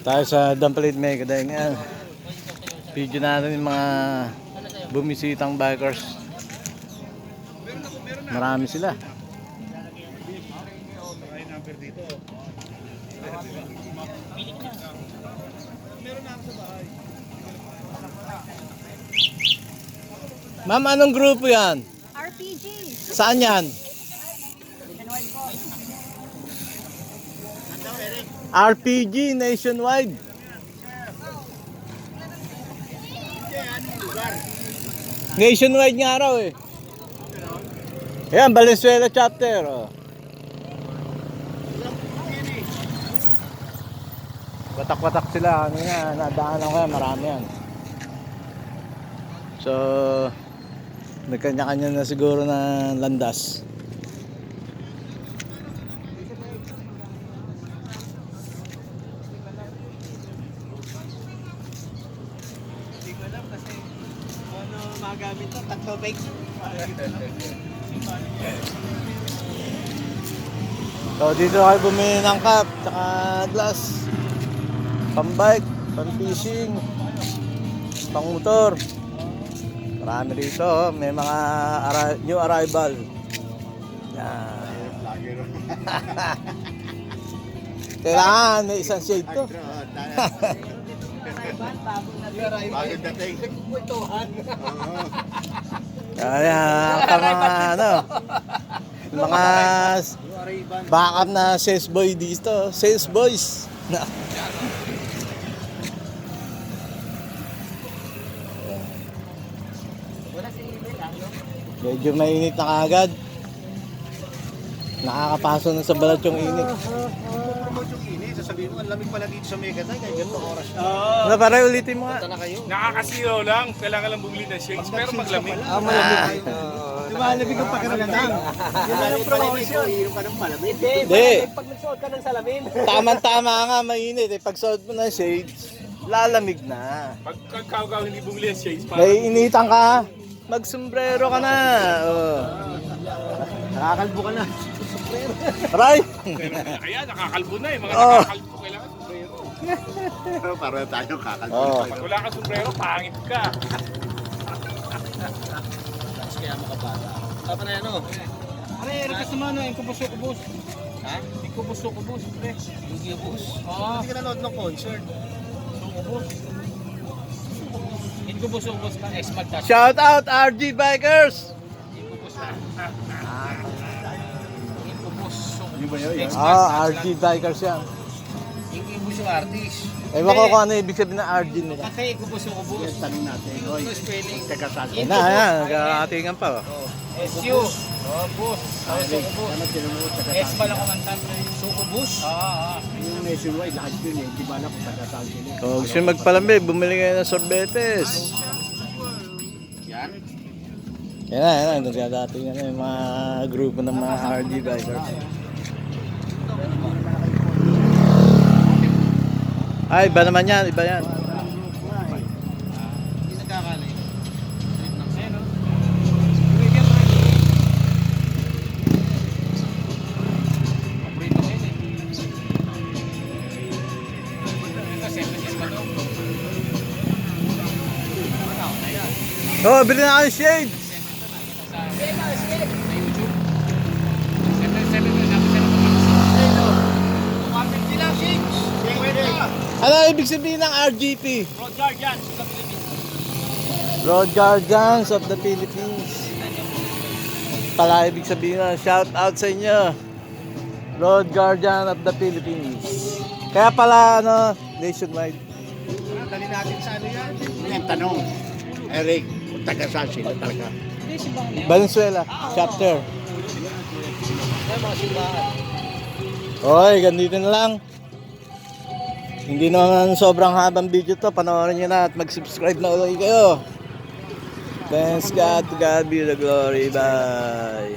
Tayo sa Dampalid Mega Day ngayon. Video natin yung mga bumisitang bikers. Marami sila. Ma'am, anong grupo yan? RPG. Saan yan? RPG Nationwide. Nationwide nga raw eh. Ayan, Valenzuela chapter. Oh. Watak-watak sila. Ano nga, nadaanan ko yan. Marami yan. So, nagkanya-kanya na siguro na landas. Hindi ko alam kasi ano magamit to, tatlo bike. So dito kayo bumili ng cap, tsaka glass, pambike, pang-fishing, pang-motor. Marami rito, oh. May mga new arrival. Yan. Kailangan may isang shade to. Bagong dating. Kaya mga ano, mga backup na sales boy dito, sales boys. Medyo mainit na kaagad. Nakakapaso na sa balat yung init. Promote yung init, sasabihin mo, ang lamig pala dito sa Megatay, kaya ganito oras na. Ano, para ulitin mo nga. Punta na kayo. Nakakasilaw lang, kailangan lang bumili ng shades, pero maglamig. Malamig. Lumalamig ang pakiramdam. Yun lang ang promotion. Iinom ka ng malamig. Hindi. Pag nagsuot ka ng salamin. Tama-tama nga, mainit. Eh, pag suot mo ng shades, lalamig na. Pag kagaw hindi bumili ng shades, May initan ka, magsombrero ka na. Oh. Nakakalbo ka na. Aray! kaya nakakalbo na eh, mga Oh. nakakalbo kailangan sombrero. Para tayo kakalbo. Oh. Pag wala ka sombrero, pangit ka. Kaya makabata. Tapa na yan o. Are, rekas naman yung kubos-kubos. Ha? Yung kubos-kubos, pre. Yung bus. Oo. Hindi ka nanood ng concert. Kubos. Yung kubos-kubos pa, ex-magtas. Shout out RG Bikers! Yung kubos na. Yung kubos. Yung ba yun? RG Bikers yan. Yung kubos yung artist. Ewan ko kung ano ibig sabihin ng RG nila. Kasi kubos-kubos. Yes, tanong natin. Oy, Ito spelling. kagkasal. Yan na, yan. Nag-aatingan pa. Oh. SU. Oh, bus. Oh, sukubus. Ano tinanong S ba lang kumanta? Sukubus? Oo. Yung nationwide, lahat yun eh. Di ba na kung kagkasal sila. Kung gusto nyo magpalamig, bumili kayo ng sorbetes. Yan. Yan na. Nag-aatingan na yung mga grupo ng mga RG Bikers. Ay, iba naman yan. Iba yan. Hindi nagkakalay. Oh, bili na kayo shades. Ano ibig sabihin ng RGP? Road Guardians sa Pilipinas. Road Guardians of the Philippines. Pala ibig sabihin na shout out sa inyo. Road Guardian of the Philippines. Kaya pala ano, nationwide. Dali natin sa ano yan. Yung tanong. Eric, kung taga-saan sila talaga. Valenzuela chapter. Ay, mga simbahan. Oy, ganito na lang. Hindi naman sobrang habang video to. Panoorin nyo na at mag-subscribe na ulit kayo. Thanks God, to God be the glory. Bye.